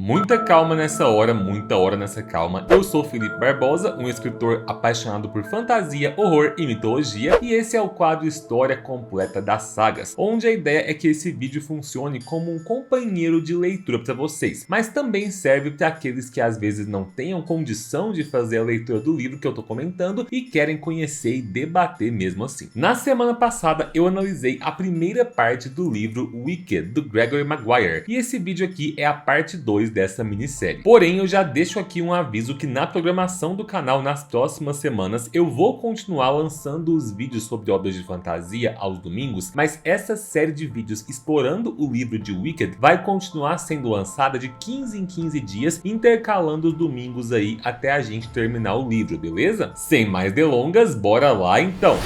Muita calma nessa hora, muita hora nessa calma. Eu sou Felipe Barbosa, um escritor apaixonado por fantasia, horror e mitologia, e esse é o quadro História Completa das Sagas, onde a ideia é que esse vídeo funcione como um companheiro de leitura para vocês, mas também serve para aqueles que às vezes não tenham condição de fazer a leitura do livro que eu tô comentando e querem conhecer e debater mesmo assim. Na semana passada eu analisei a primeira parte do livro Wicked, do Gregory Maguire, e esse vídeo aqui é a parte 2 dessa minissérie. Porém, eu já deixo aqui um aviso que na programação do canal nas próximas semanas eu vou continuar lançando os vídeos sobre obras de fantasia aos domingos, mas essa série de vídeos explorando o livro de Wicked vai continuar sendo lançada de 15 em 15 dias, intercalando os domingos aí até a gente terminar o livro, beleza? Sem mais delongas, bora lá então!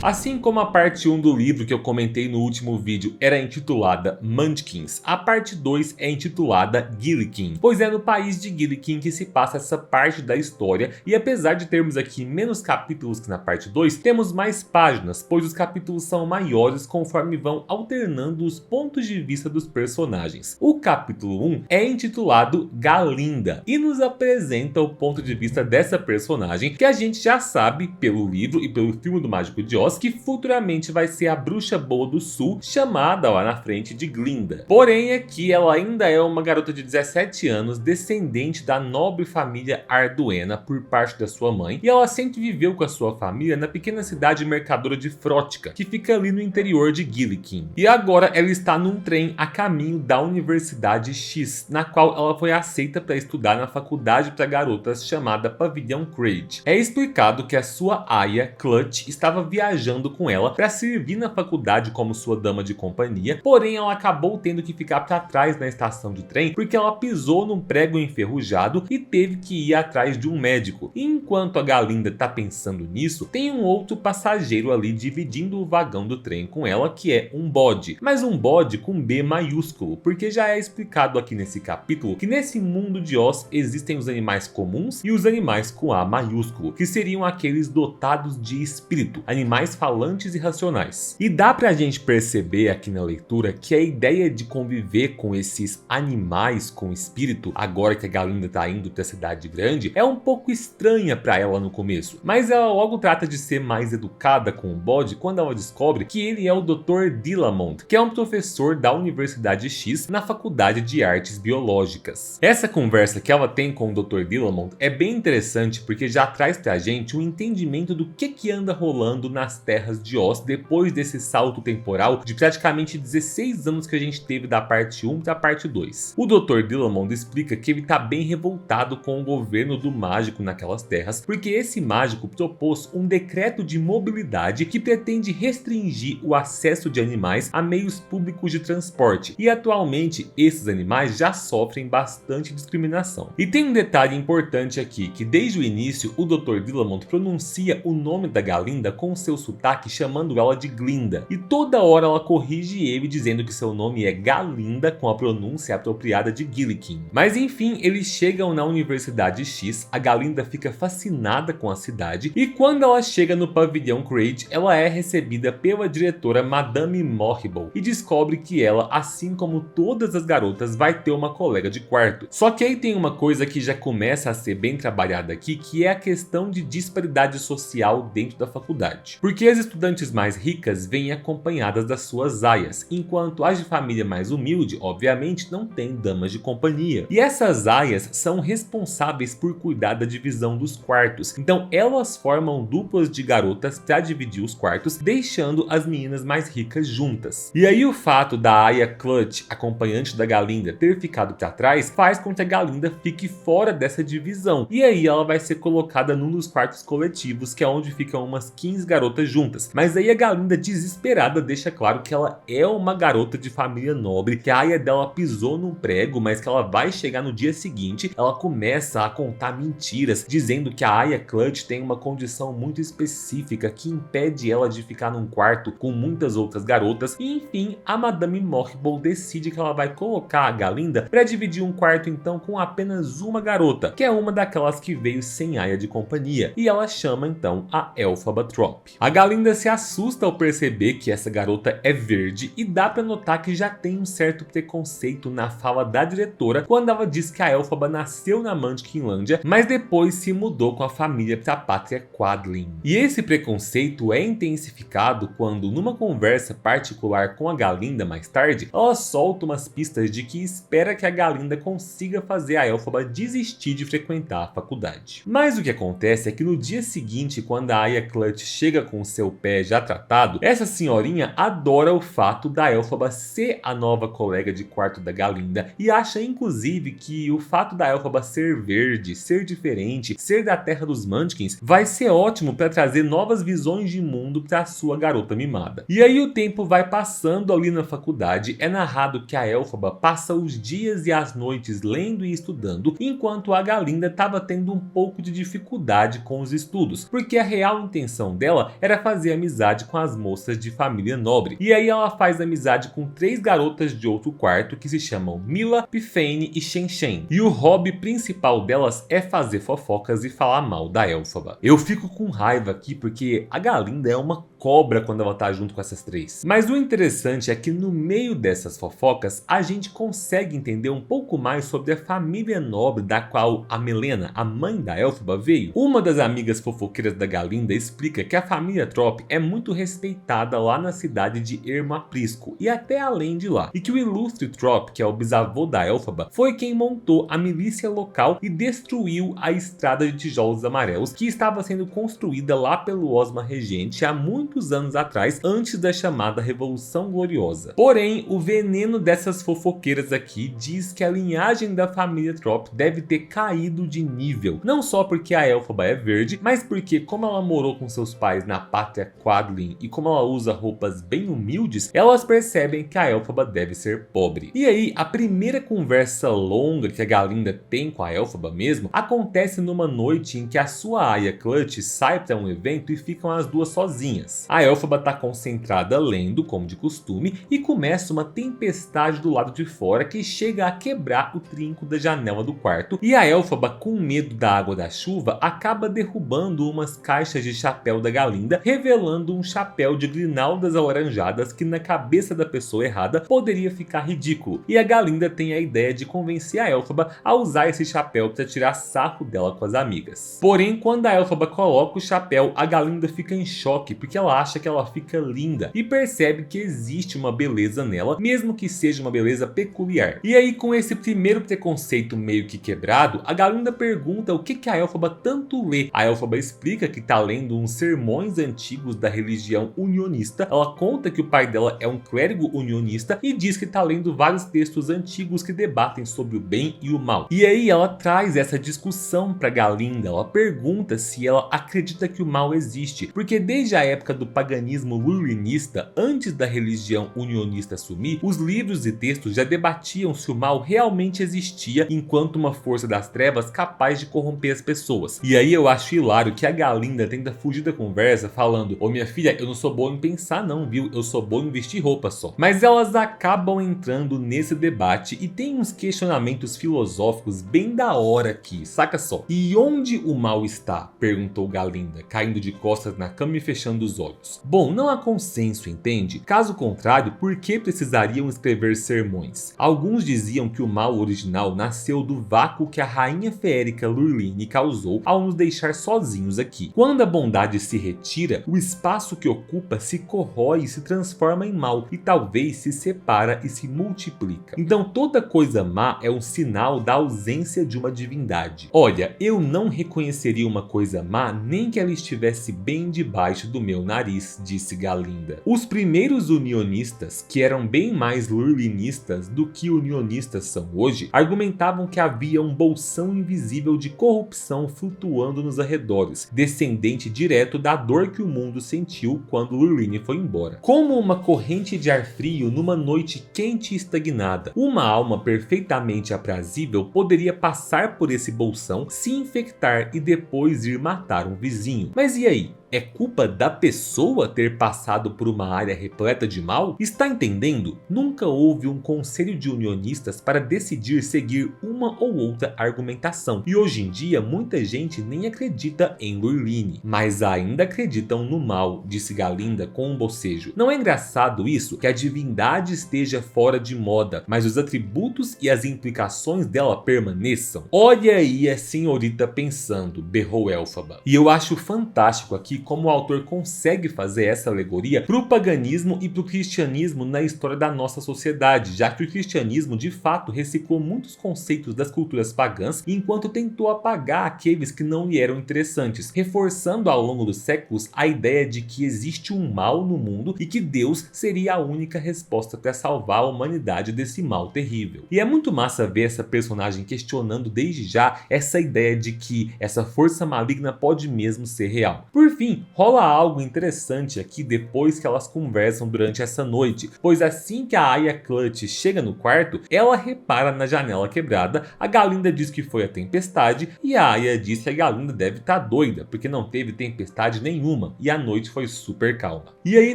Assim como a parte 1 do livro que eu comentei no último vídeo era intitulada Munchkins, a parte 2 é intitulada Gillikin, pois é no país de Gillikin que se passa essa parte da história, e apesar de termos aqui menos capítulos que na parte 2, temos mais páginas, pois os capítulos são maiores conforme vão alternando os pontos de vista dos personagens. O capítulo 1 é intitulado Galinda, e nos apresenta o ponto de vista dessa personagem que a gente já sabe pelo livro e pelo filme do Mágico de Oz, que futuramente vai ser a bruxa boa do sul, chamada lá na frente de Glinda. Porém aqui ela ainda é uma garota de 17 anos, descendente da nobre família Arduena por parte da sua mãe, e ela sempre viveu com a sua família na pequena cidade mercadora de Frótica, que fica ali no interior de Gillikin. E agora ela está num trem a caminho da Universidade X, na qual ela foi aceita para estudar na faculdade para garotas chamada Pavilhão Craig. É explicado que a sua aia, Clutch, estava viajando com ela para servir na faculdade como sua dama de companhia, porém ela acabou tendo que ficar para trás na estação de trem porque ela pisou num prego enferrujado e teve que ir atrás de um médico. E enquanto a Galinda tá pensando nisso, tem um outro passageiro ali dividindo o vagão do trem com ela, que é um bode, mas um bode com B maiúsculo, porque já é explicado aqui nesse capítulo que nesse mundo de Oz existem os animais comuns e os animais com A maiúsculo, que seriam aqueles dotados de espírito, animais falantes e racionais. E dá pra gente perceber aqui na leitura que a ideia de conviver com esses animais com espírito, agora que a Galinda tá indo pra cidade grande, é um pouco estranha pra ela no começo, mas ela logo trata de ser mais educada com o bode quando ela descobre que ele é o Dr. Dillamond, que é um professor da Universidade X na Faculdade de Artes Biológicas. Essa conversa que ela tem com o Dr. Dillamond é bem interessante porque já traz pra gente um entendimento do que anda rolando nas terras de Oz depois desse salto temporal de praticamente 16 anos que a gente teve da parte 1 para a parte 2. O Dr. Dillamond explica que ele tá bem revoltado com o governo do mágico naquelas terras, porque esse mágico propôs um decreto de mobilidade que pretende restringir o acesso de animais a meios públicos de transporte, e atualmente esses animais já sofrem bastante discriminação. E tem um detalhe importante aqui, que desde o início o Dr. Dillamond pronuncia o nome da Galinda com seu sotaque, chamando ela de Glinda, e toda hora ela corrige ele dizendo que seu nome é Galinda com a pronúncia apropriada de Gillikin. Mas enfim, eles chegam na Universidade X, a Galinda fica fascinada com a cidade, e quando ela chega no Pavilhão Craig, ela é recebida pela diretora Madame Morrible e descobre que ela, assim como todas as garotas, vai ter uma colega de quarto. Só que aí tem uma coisa que já começa a ser bem trabalhada aqui, que é a questão de disparidade social dentro da faculdade. Porque as estudantes mais ricas vêm acompanhadas das suas aias, enquanto as de família mais humilde, obviamente, não têm damas de companhia. E essas aias são responsáveis por cuidar da divisão dos quartos, então elas formam duplas de garotas para dividir os quartos, deixando as meninas mais ricas juntas. E aí o fato da aia Clutch, acompanhante da Galinda, ter ficado para trás, faz com que a Galinda fique fora dessa divisão, e aí ela vai ser colocada num dos quartos coletivos, que é onde ficam umas 15 garotas juntas. Mas aí a Galinda, desesperada, deixa claro que ela é uma garota de família nobre, que a aia dela pisou num prego, mas que ela vai chegar no dia seguinte. Ela começa a contar mentiras, dizendo que a aia Clutch tem uma condição muito específica que impede ela de ficar num quarto com muitas outras garotas. E enfim, a Madame Morrible decide que ela vai colocar a Galinda para dividir um quarto então com apenas uma garota, que é uma daquelas que veio sem aia de companhia, e ela chama então a Elphaba Trap. A Galinda se assusta ao perceber que essa garota é verde e dá pra notar que já tem um certo preconceito na fala da diretora quando ela diz que a Elphaba nasceu na Munchkinlândia, mas depois se mudou com a família pra pátria Quadling. E esse preconceito é intensificado quando, numa conversa particular com a Galinda mais tarde, ela solta umas pistas de que espera que a Galinda consiga fazer a Elphaba desistir de frequentar a faculdade. Mas o que acontece é que no dia seguinte, quando a Aya Clutch chega com seu pé já tratado, essa senhorinha adora o fato da Elphaba ser a nova colega de quarto da Galinda e acha inclusive que o fato da Elphaba ser verde, ser diferente, ser da terra dos Munchkins vai ser ótimo para trazer novas visões de mundo para sua garota mimada. E aí o tempo vai passando ali na faculdade, é narrado que a Elphaba passa os dias e as noites lendo e estudando, enquanto a Galinda estava tendo um pouco de dificuldade com os estudos, porque a real intenção dela era fazer amizade com as moças de família nobre. E aí ela faz amizade com 3 garotas de outro quarto que se chamam Mila, Pifane e Shen Shen. E o hobby principal delas é fazer fofocas e falar mal da Elphaba. Eu fico com raiva aqui porque a Galinda é uma cobra quando ela tá junto com essas 3. Mas o interessante é que no meio dessas fofocas a gente consegue entender um pouco mais sobre a família nobre da qual a Melena, a mãe da Elphaba, veio. Uma das amigas fofoqueiras da Galinda explica que a família Trop é muito respeitada lá na cidade de Ermaprisco e até além de lá, e que o ilustre Trop, que é o bisavô da Elphaba, foi quem montou a milícia local e destruiu a estrada de tijolos amarelos que estava sendo construída lá pelo Ozma Regente há muitos anos atrás, antes da chamada Revolução Gloriosa. Porém, o veneno dessas fofoqueiras aqui diz que a linhagem da família Trop deve ter caído de nível, não só porque a Elphaba é verde, mas porque como ela morou com seus pais na pátria Quadling e como ela usa roupas bem humildes, elas percebem que a Elphaba deve ser pobre. E aí, a primeira conversa longa que a Galinda tem com a Elphaba mesmo, acontece numa noite em que a sua Aya Clutch sai para um evento e ficam as duas sozinhas. A Elphaba tá concentrada lendo, como de costume, e começa uma tempestade do lado de fora que chega a quebrar o trinco da janela do quarto, e a Elphaba, com medo da água da chuva, acaba derrubando umas caixas de chapéu da Galinda, revelando um chapéu de grinaldas alaranjadas que na cabeça da pessoa errada poderia ficar ridículo, e a Galinda tem a ideia de convencer a Elphaba a usar esse chapéu para tirar sarro dela com as amigas. Porém, quando a Elphaba coloca o chapéu, a Galinda fica em choque porque ela acha que ela fica linda e percebe que existe uma beleza nela, mesmo que seja uma beleza peculiar. E aí, com esse primeiro preconceito meio que quebrado, a Galinda pergunta o que a Elphaba tanto lê. A Elphaba explica que tá lendo uns sermões antigos da religião unionista. Ela conta que o pai dela é um clérigo unionista e diz que tá lendo vários textos antigos que debatem sobre o bem e o mal. E aí ela traz essa discussão pra Galinda. Ela pergunta se ela acredita que o mal existe, porque desde a época do paganismo lurlinista, antes da religião unionista assumir, os livros e textos já debatiam se o mal realmente existia enquanto uma força das trevas capaz de corromper as pessoas. E aí eu acho hilário que a Galinda tenta fugir da conversa falando: ô minha filha, eu não sou boa em pensar não, viu? Eu sou boa em vestir roupa só. Mas elas acabam entrando nesse debate e tem uns questionamentos filosóficos bem da hora aqui, saca só. E onde o mal está? Perguntou Galinda, caindo de costas na cama e fechando os olhos. Bom, não há consenso, entende? Caso contrário, por que precisariam escrever sermões? Alguns diziam que o mal original nasceu do vácuo que a rainha feérica Lurline causou ao nos deixar sozinhos aqui. Quando a bondade se retira, o espaço que ocupa se corrói e se transforma em mal, e talvez se separa e se multiplica. Então toda coisa má é um sinal da ausência de uma divindade. Olha, eu não reconheceria uma coisa má nem que ela estivesse bem debaixo do meu nariz, disse Galinda. Os primeiros unionistas, que eram bem mais lurlinistas do que unionistas são hoje, argumentavam que havia um bolsão invisível de corrupção flutuando nos arredores, descendente direto da dor que o mundo sentiu quando Lurline foi embora. Como uma corrente de ar frio numa noite quente e estagnada, uma alma perfeitamente aprazível poderia passar por esse bolsão, se infectar e depois ir matar um vizinho. Mas e aí? É culpa da pessoa ter passado por uma área repleta de mal? Está entendendo? Nunca houve um conselho de unionistas para decidir seguir uma ou outra argumentação. E hoje em dia muita gente nem acredita em Lurline, mas ainda acreditam no mal, disse Galinda com um bocejo. Não é engraçado isso? Que a divindade esteja fora de moda, mas os atributos e as implicações dela permaneçam? Olha aí a senhorita pensando, berrou Elphaba. E eu acho fantástico aqui como o autor consegue fazer essa alegoria para o paganismo e para o cristianismo na história da nossa sociedade, já que o cristianismo de fato reciclou muitos conceitos das culturas pagãs enquanto tentou apagar aqueles que não lhe eram interessantes, reforçando ao longo dos séculos a ideia de que existe um mal no mundo e que Deus seria a única resposta para salvar a humanidade desse mal terrível. E é muito massa ver essa personagem questionando desde já essa ideia de que essa força maligna pode mesmo ser real. Por fim, rola algo interessante aqui depois que elas conversam durante essa noite, pois assim que a Aya Clutch chega no quarto, ela repara na janela quebrada, a Galinda diz que foi a tempestade e a Aya diz que a Galinda deve estar doida, porque não teve tempestade nenhuma e a noite foi super calma. E aí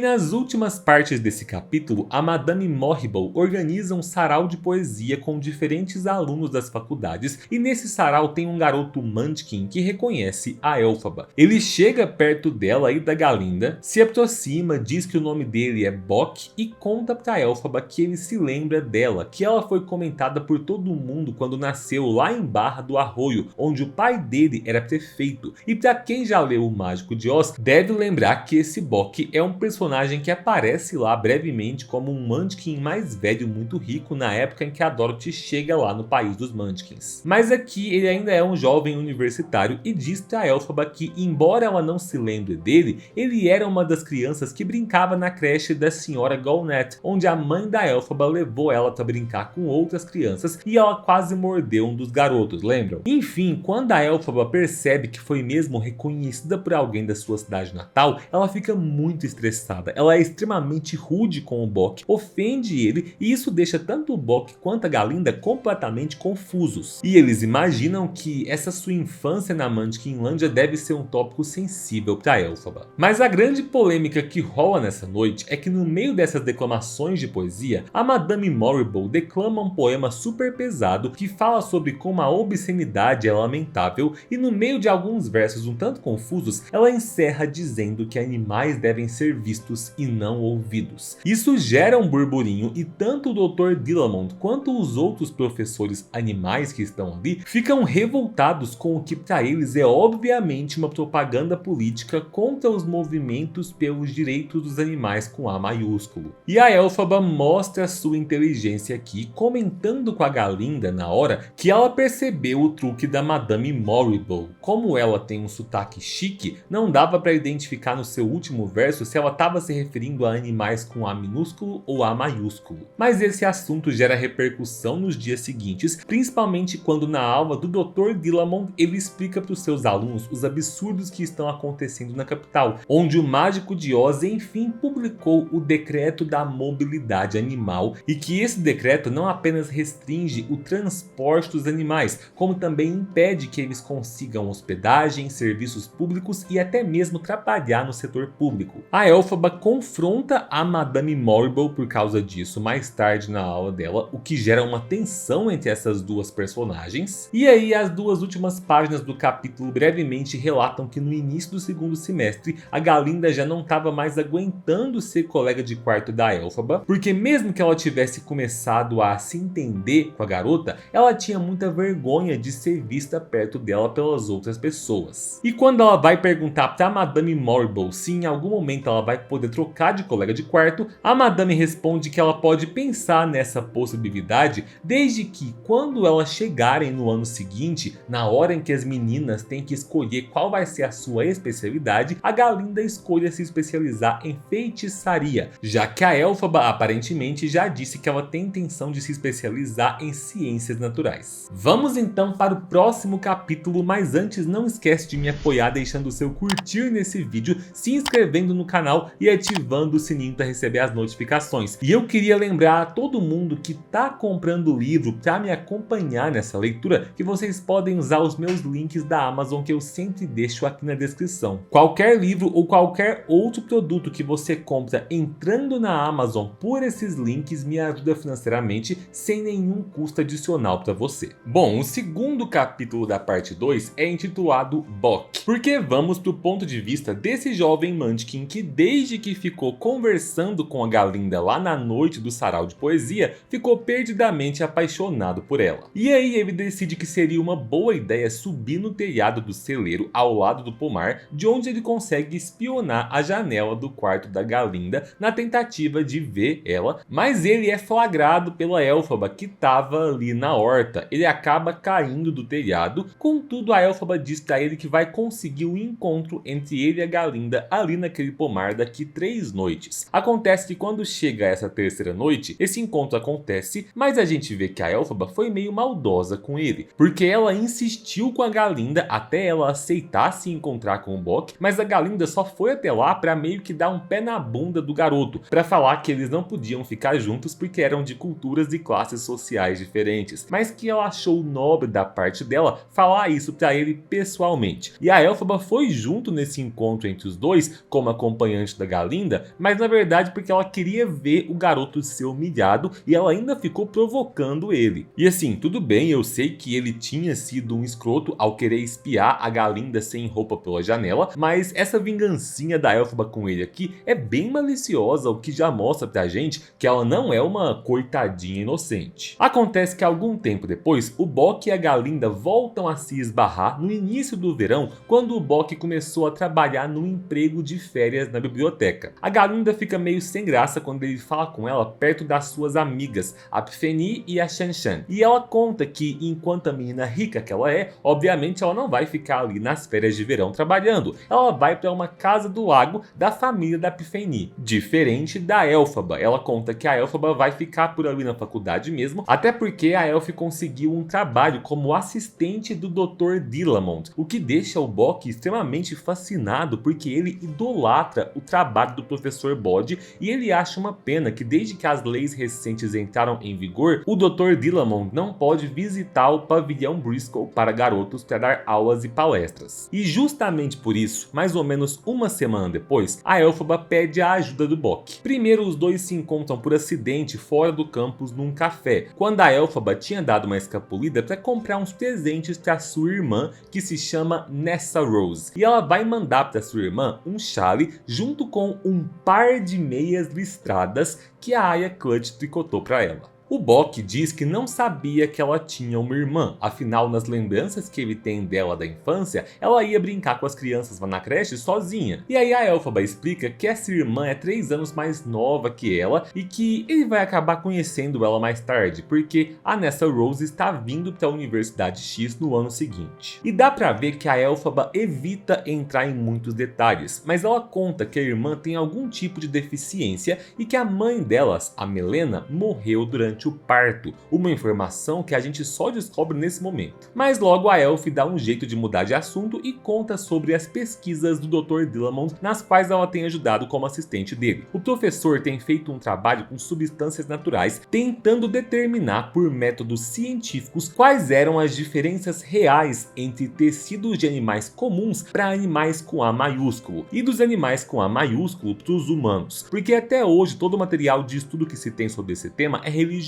nas últimas partes desse capítulo, a Madame Morrible organiza um sarau de poesia com diferentes alunos das faculdades e nesse sarau tem um garoto Munchkin que reconhece a Elphaba. Ele chega perto dela e da Galinda, se aproxima, diz que o nome dele é Bock e conta pra Elphaba que ele se lembra dela, que ela foi comentada por todo mundo quando nasceu lá em Barra do Arroio, onde o pai dele era prefeito. E pra quem já leu O Mágico de Oz, deve lembrar que esse Bock é um personagem que aparece lá brevemente como um Munchkin mais velho muito rico na época em que a Dorothy chega lá no país dos Munchkins. Mas aqui ele ainda é um jovem universitário e diz pra Elphaba que, embora ela não se lembre dele, ele era uma das crianças que brincava na creche da senhora Galnet, onde a mãe da Elphaba levou ela para brincar com outras crianças e ela quase mordeu um dos garotos, lembram? Enfim, quando a Elphaba percebe que foi mesmo reconhecida por alguém da sua cidade natal, ela fica muito estressada. Ela é extremamente rude com o Bock, ofende ele e isso deixa tanto o Bock quanto a Galinda completamente confusos. E eles imaginam que essa sua infância na Munchkinlândia deve ser um tópico sensível para Elphaba. Mas a grande polêmica que rola nessa noite é que no meio dessas declamações de poesia, a Madame Morrible declama um poema super pesado que fala sobre como a obscenidade é lamentável e no meio de alguns versos um tanto confusos, ela encerra dizendo que animais devem ser vistos e não ouvidos. Isso gera um burburinho e tanto o Dr. Dillamond quanto os outros professores animais que estão ali ficam revoltados com o que para eles é obviamente uma propaganda política contra os movimentos pelos direitos dos animais com A maiúsculo. E a Elphaba mostra sua inteligência aqui, comentando com a Galinda na hora que ela percebeu o truque da Madame Morrible. Como ela tem um sotaque chique, não dava para identificar no seu último verso se ela estava se referindo a animais com A minúsculo ou A maiúsculo. Mas esse assunto gera repercussão nos dias seguintes, principalmente quando na aula do Dr. Dillamond ele explica para os seus alunos os absurdos que estão acontecendo na capital, onde o Mágico de Oz enfim publicou o Decreto da Mobilidade Animal e que esse decreto não apenas restringe o transporte dos animais, como também impede que eles consigam hospedagem, serviços públicos e até mesmo trabalhar no setor público. A Elphaba confronta a Madame Morrible por causa disso mais tarde na aula dela, o que gera uma tensão entre essas duas personagens. E aí as duas últimas páginas do capítulo brevemente relatam que no início do segundo semestre a Galinda já não estava mais aguentando ser colega de quarto da Elphaba, porque mesmo que ela tivesse começado a se entender com a garota, ela tinha muita vergonha de ser vista perto dela pelas outras pessoas. E quando ela vai perguntar para Madame Morrible se em algum momento ela vai poder trocar de colega de quarto, a Madame responde que ela pode pensar nessa possibilidade desde que quando elas chegarem no ano seguinte, na hora em que as meninas têm que escolher qual vai ser a sua especialidade, a Galinda escolha se especializar em feitiçaria, já que a Elphaba aparentemente já disse que ela tem intenção de se especializar em ciências naturais. Vamos então para o próximo capítulo, mas antes não esquece de me apoiar deixando o seu curtir nesse vídeo, se inscrevendo no canal e ativando o sininho para receber as notificações. E eu queria lembrar a todo mundo que está comprando o livro para me acompanhar nessa leitura que vocês podem usar os meus links da Amazon que eu sempre deixo aqui na descrição. não. Qualquer livro ou qualquer outro produto que você compra entrando na Amazon por esses links me ajuda financeiramente sem nenhum custo adicional para você. Bom, o segundo capítulo da parte 2 é intitulado Bock, porque vamos pro ponto de vista desse jovem Munchkin que desde que ficou conversando com a Galinda lá na noite do sarau de poesia, ficou perdidamente apaixonado por ela. E aí ele decide que seria uma boa ideia subir no telhado do celeiro ao lado do pomar, de onde ele consegue espionar a janela do quarto da Galinda na tentativa de ver ela, mas ele é flagrado pela Elphaba que estava ali na horta. Ele acaba caindo do telhado, contudo a Elphaba diz para ele que vai conseguir o encontro entre ele e a Galinda ali naquele pomar daqui 3 noites. Acontece que quando chega essa terceira noite, esse encontro acontece, mas a gente vê que a Elphaba foi meio maldosa com ele, porque ela insistiu com a Galinda até ela aceitar se encontrar com o Bock, mas a Galinda só foi até lá para meio que dar um pé na bunda do garoto, para falar que eles não podiam ficar juntos porque eram de culturas e classes sociais diferentes, mas que ela achou nobre da parte dela falar isso para ele pessoalmente. E a Elphaba foi junto nesse encontro entre os dois como acompanhante da Galinda, mas na verdade porque ela queria ver o garoto ser humilhado e ela ainda ficou provocando ele. E assim, tudo bem, eu sei que ele tinha sido um escroto ao querer espiar a Galinda sem roupa pela janela, mas essa vingancinha da Elphaba com ele aqui é bem maliciosa, o que já mostra pra gente que ela não é uma coitadinha inocente. Acontece que algum tempo depois, o Bock e a Galinda voltam a se esbarrar no início do verão, quando o Bock começou a trabalhar no emprego de férias na biblioteca. A Galinda fica meio sem graça quando ele fala com ela perto das suas amigas, a Pfenny e a Shanshan. E ela conta que, enquanto a menina rica que ela é, obviamente ela não vai ficar ali nas férias de verão trabalhando. Ela vai para uma casa do lago da família da Pfenny. Diferente da Elphaba, ela conta que a Elphaba vai ficar por ali na faculdade mesmo, até porque a Elf conseguiu um trabalho como assistente do Dr. Dillamond, o que deixa o Bock extremamente fascinado porque ele idolatra o trabalho do professor Bode e ele acha uma pena que desde que as leis recentes entraram em vigor, o Dr. Dillamond não pode visitar o pavilhão Briscoe para garotos para dar aulas e palestras. E justamente por isso, mais ou menos uma semana depois, a Elphaba pede a ajuda do Bock. Primeiro os dois se encontram por acidente fora do campus num café, quando a Elphaba tinha dado uma escapulida para comprar uns presentes para sua irmã, que se chama Nessa Rose, e ela vai mandar para sua irmã um chale junto com um par de meias listradas que a Aya Clutch tricotou para ela. O Bock diz que não sabia que ela tinha uma irmã, afinal nas lembranças que ele tem dela da infância, ela ia brincar com as crianças lá na creche sozinha. E aí a Elphaba explica que essa irmã é 3 anos mais nova que ela e que ele vai acabar conhecendo ela mais tarde, porque a Nessa Rose está vindo para a Universidade X no ano seguinte. E dá pra ver que a Elphaba evita entrar em muitos detalhes, mas ela conta que a irmã tem algum tipo de deficiência e que a mãe delas, a Melena, morreu durante o parto, uma informação que a gente só descobre nesse momento. Mas logo a Elf dá um jeito de mudar de assunto e conta sobre as pesquisas do Dr. Dillamond, nas quais ela tem ajudado como assistente dele. O professor tem feito um trabalho com substâncias naturais, tentando determinar por métodos científicos quais eram as diferenças reais entre tecidos de animais comuns para animais com A maiúsculo e dos animais com A maiúsculo para os humanos, porque até hoje todo o material de estudo que se tem sobre esse tema é religioso,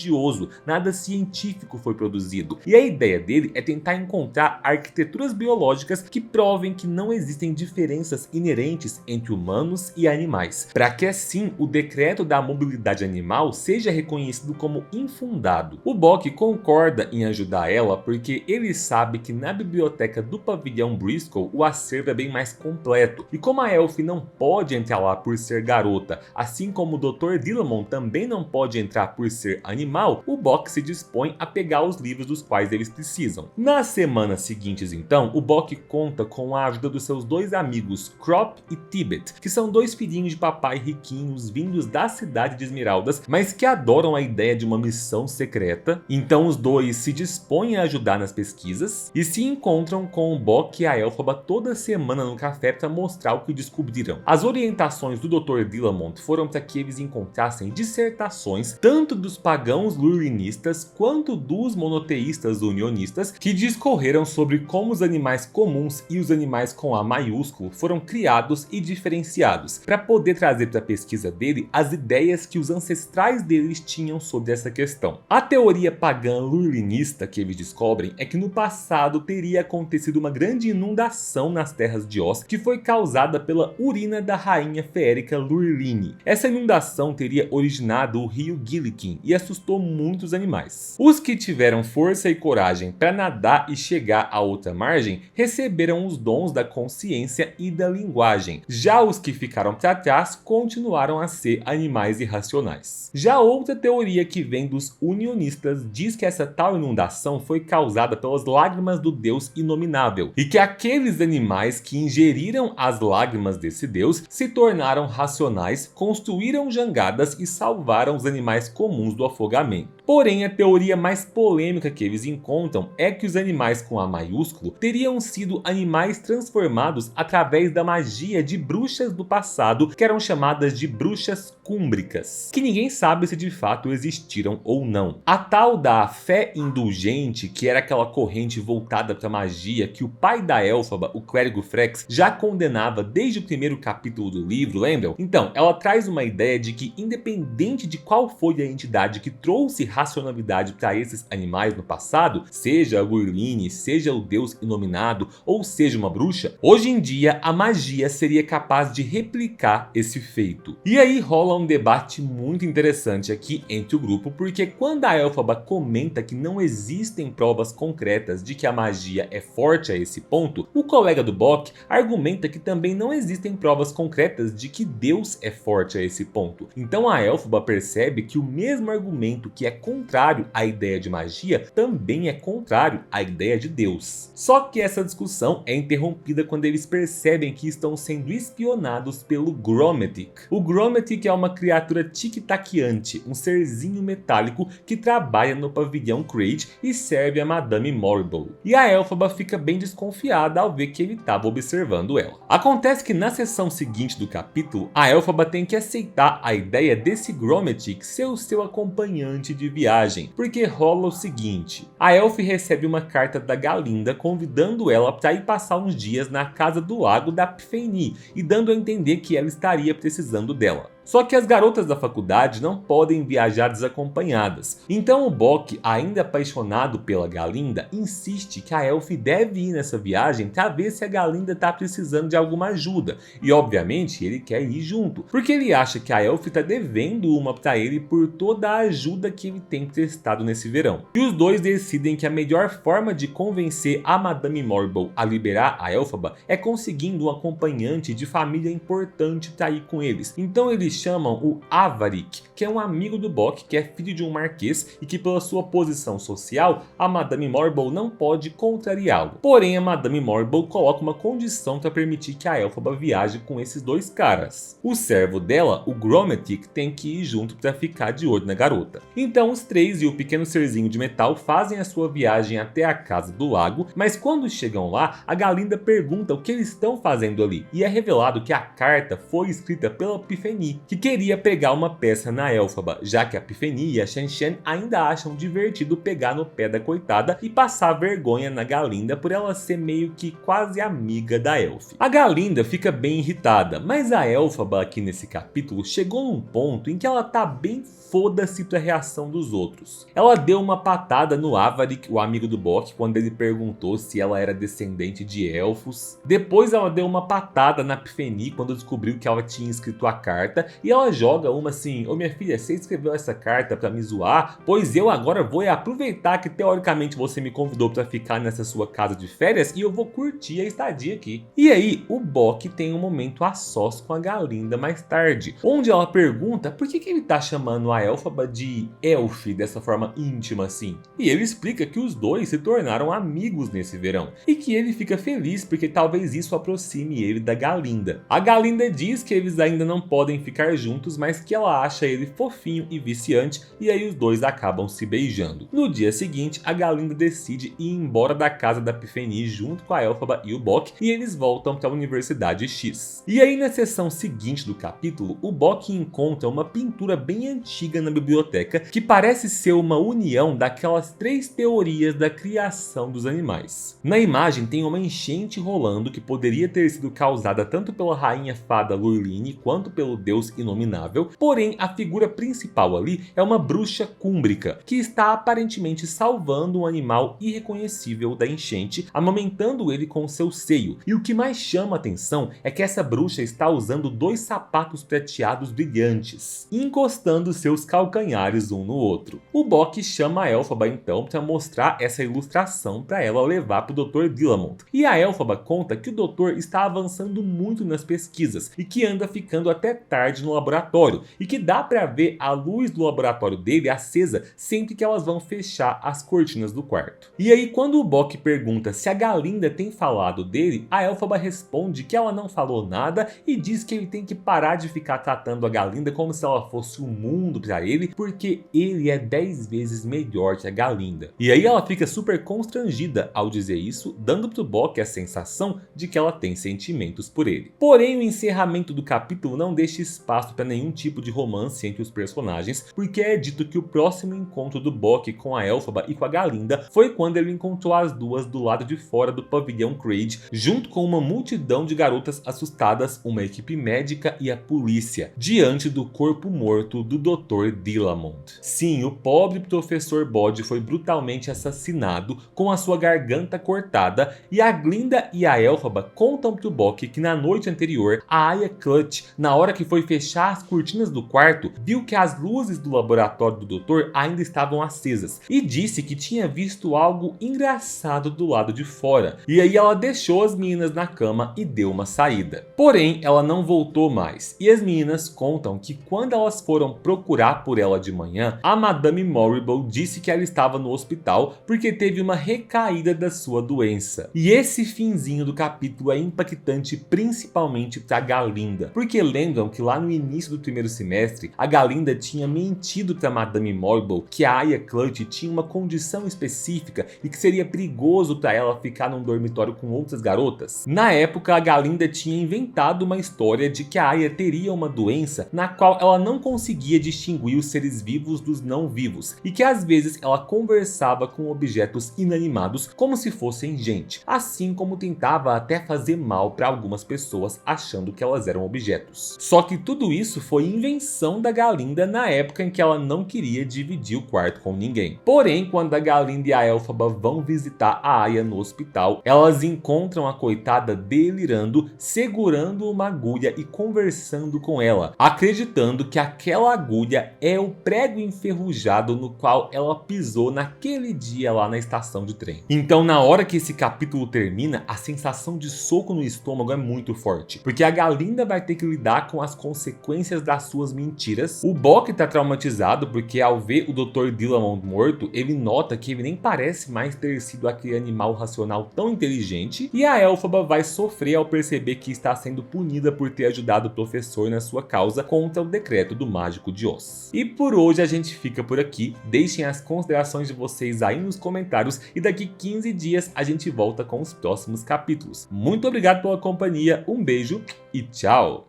nada científico foi produzido. E a ideia dele é tentar encontrar arquiteturas biológicas que provem que não existem diferenças inerentes entre humanos e animais, para que assim o decreto da mobilidade animal seja reconhecido como infundado. O Bock concorda em ajudar ela porque ele sabe que na biblioteca do pavilhão Briscoe o acervo é bem mais completo, e como a Elf não pode entrar lá por ser garota, assim como o Dr. Dillamond também não pode entrar por ser animal, o Bock se dispõe a pegar os livros dos quais eles precisam. Nas semanas seguintes então, o Bock conta com a ajuda dos seus dois amigos Crop e Tibet, que são dois filhinhos de papai riquinhos vindos da cidade de Esmeraldas, mas que adoram a ideia de uma missão secreta. Então os dois se dispõem a ajudar nas pesquisas e se encontram com o Bock e a Elphaba toda semana no café para mostrar o que descobriram. As orientações do Dr. Dillamond foram para que eles encontrassem dissertações tanto dos pagãos cristãos lurlinistas quanto dos monoteístas unionistas, que discorreram sobre como os animais comuns e os animais com A maiúsculo foram criados e diferenciados, para poder trazer para a pesquisa dele as ideias que os ancestrais deles tinham sobre essa questão. A teoria pagã lurlinista que eles descobrem é que no passado teria acontecido uma grande inundação nas terras de Oz, que foi causada pela urina da rainha feérica Lurline. Essa inundação teria originado o rio Gillikin e assustou muitos animais. Os que tiveram força e coragem para nadar e chegar à outra margem receberam os dons da consciência e da linguagem. Já os que ficaram para trás continuaram a ser animais irracionais. Já outra teoria que vem dos unionistas diz que essa tal inundação foi causada pelas lágrimas do Deus inominável e que aqueles animais que ingeriram as lágrimas desse Deus se tornaram racionais, construíram jangadas e salvaram os animais comuns do afogamento. Porém, a teoria mais polêmica que eles encontram é que os animais com A maiúsculo teriam sido animais transformados através da magia de bruxas do passado, que eram chamadas de bruxas cúmbricas, que ninguém sabe se de fato existiram ou não. A tal da fé indulgente, que era aquela corrente voltada para magia que o pai da Elphaba, o clérigo Frex, já condenava desde o primeiro capítulo do livro, lembram? Então, ela traz uma ideia de que, independente de qual foi a entidade que trouxe racionalidade para esses animais no passado, seja a Lurline, seja o Deus inominado ou seja uma bruxa, hoje em dia a magia seria capaz de replicar esse feito. E aí rola um debate muito interessante aqui entre o grupo, porque quando a Elphaba comenta que não existem provas concretas de que a magia é forte a esse ponto, o colega do Bock argumenta que também não existem provas concretas de que Deus é forte a esse ponto. Então a Elphaba percebe que o mesmo argumento que é contrário à ideia de magia também é contrário à ideia de Deus. Só que essa discussão é interrompida quando eles percebem que estão sendo espionados pelo Grommatic. O Grommatic é uma criatura tic-taquiante, um serzinho metálico que trabalha no pavilhão Crate e serve a Madame Morrible. E a Elphaba fica bem desconfiada ao ver que ele estava observando ela. Acontece que na sessão seguinte do capítulo, a Elphaba tem que aceitar a ideia desse Grommatic ser o seu acompanhante de viagem, porque rola o seguinte: a Elf recebe uma carta da Galinda convidando ela para ir passar uns dias na casa do lago da Pfenny e dando a entender que ela estaria precisando dela. Só que as garotas da faculdade não podem viajar desacompanhadas. Então o Bock, ainda apaixonado pela Galinda, insiste que a Elf deve ir nessa viagem para ver se a Galinda está precisando de alguma ajuda. E obviamente ele quer ir junto, porque ele acha que a Elf está devendo uma para ele por toda a ajuda que ele tem prestado nesse verão. E os dois decidem que a melhor forma de convencer a Madame Morrible a liberar a Elphaba é conseguindo um acompanhante de família importante para ir com eles. Então eles chamam o Avarik, que é um amigo do Bock, que é filho de um marquês e que pela sua posição social, a Madame Morrible não pode contrariá-lo. Porém, a Madame Morrible coloca uma condição para permitir que a Elphaba viaje com esses dois caras. O servo dela, o Grommatic, tem que ir junto para ficar de olho na garota. Então os três e o pequeno serzinho de metal fazem a sua viagem até a casa do lago, mas quando chegam lá, a Galinda pergunta o que eles estão fazendo ali, e é revelado que a carta foi escrita pela Pfenny, que queria pegar uma peça na Elphaba, já que a Pfenny e a Shen ainda acham divertido pegar no pé da coitada e passar vergonha na Galinda por ela ser meio que quase amiga da Elf. A Galinda fica bem irritada, mas a Elphaba aqui nesse capítulo chegou num ponto em que ela tá bem foda-se pra reação dos outros. Ela deu uma patada no Avarik, o amigo do Bock, quando ele perguntou se ela era descendente de elfos. Depois ela deu uma patada na Pfenny quando descobriu que ela tinha escrito a carta. E ela joga uma assim: ô minha filha, você escreveu essa carta pra me zoar? Pois eu agora vou aproveitar que teoricamente você me convidou pra ficar nessa sua casa de férias e eu vou curtir a estadia aqui. E aí o Bock tem um momento a sós com a Galinda mais tarde, onde ela pergunta por que ele tá chamando a Elphaba de Elf dessa forma íntima assim. E ele explica que os dois se tornaram amigos nesse verão e que ele fica feliz porque talvez isso aproxime ele da Galinda. A Galinda diz que eles ainda não podem ficar ficar juntos, mas que ela acha ele fofinho e viciante, e aí os dois acabam se beijando. No dia seguinte, a Galinda decide ir embora da casa da Epiphanie junto com a Elphaba e o Boq, e eles voltam para a Universidade X. E aí na sessão seguinte do capítulo, o Boq encontra uma pintura bem antiga na biblioteca que parece ser uma união daquelas 3 teorias da criação dos animais. Na imagem tem uma enchente rolando que poderia ter sido causada tanto pela rainha fada Lurline quanto pelo deus Inominável, porém a figura principal ali é uma bruxa cúmbrica que está aparentemente salvando um animal irreconhecível da enchente, amamentando ele com seu seio. E o que mais chama a atenção é que essa bruxa está usando 2 sapatos prateados brilhantes, encostando seus calcanhares um no outro. O Boq chama a Elphaba então para mostrar essa ilustração para ela levar para o Dr. Dillamond. E a Elphaba conta que o doutor está avançando muito nas pesquisas e que anda ficando até tarde no laboratório, e que dá para ver a luz do laboratório dele acesa sempre que elas vão fechar as cortinas do quarto. E aí quando o Boq pergunta se a Galinda tem falado dele, a Elphaba responde que ela não falou nada e diz que ele tem que parar de ficar tratando a Galinda como se ela fosse o mundo para ele, porque ele é 10 vezes melhor que a Galinda. E aí ela fica super constrangida ao dizer isso, dando pro Boq a sensação de que ela tem sentimentos por ele. Porém, o encerramento do capítulo não deixa espaço para nenhum tipo de romance entre os personagens, porque é dito que o próximo encontro do Boq com a Elphaba e com a Galinda foi quando ele encontrou as duas do lado de fora do pavilhão Craig, junto com uma multidão de garotas assustadas, uma equipe médica e a polícia, diante do corpo morto do Dr. Dillamond. Sim, o pobre professor Bode foi brutalmente assassinado, com a sua garganta cortada, e a Glinda e a Elphaba contam pro Boq que na noite anterior, a Aya Clutch, na hora que foi fechar as cortinas do quarto, viu que as luzes do laboratório do doutor ainda estavam acesas, e disse que tinha visto algo engraçado do lado de fora. E aí ela deixou as meninas na cama e deu uma saída. Porém, ela não voltou mais, e as meninas contam que quando elas foram procurar por ela de manhã, a Madame Morrible disse que ela estava no hospital porque teve uma recaída da sua doença. E esse finzinho do capítulo é impactante principalmente para Galinda, porque lembram que lá no início do primeiro semestre, a Galinda tinha mentido para Madame Morrible que a Aya Clutch tinha uma condição específica e que seria perigoso para ela ficar num dormitório com outras garotas. Na época, a Galinda tinha inventado uma história de que a Aya teria uma doença na qual ela não conseguia distinguir os seres vivos dos não vivos, e que às vezes ela conversava com objetos inanimados como se fossem gente, assim como tentava até fazer mal para algumas pessoas achando que elas eram objetos. Só que tudo isso foi invenção da Galinda na época em que ela não queria dividir o quarto com ninguém. Porém, quando a Galinda e a Elphaba vão visitar a Aya no hospital, elas encontram a coitada delirando, segurando uma agulha e conversando com ela, acreditando que aquela agulha é o prego enferrujado no qual ela pisou naquele dia lá na estação de trem. Então, na hora que esse capítulo termina, a sensação de soco no estômago é muito forte, porque a Galinda vai ter que lidar com as consequências das suas mentiras. O Boq tá traumatizado porque ao ver o Dr. Dillamond morto, ele nota que ele nem parece mais ter sido aquele animal racional tão inteligente, e a Elphaba vai sofrer ao perceber que está sendo punida por ter ajudado o professor na sua causa contra o decreto do Mágico de Oz. E por hoje a gente fica por aqui. Deixem as considerações de vocês aí nos comentários e daqui 15 dias a gente volta com os próximos capítulos. Muito obrigado pela companhia, um beijo e tchau!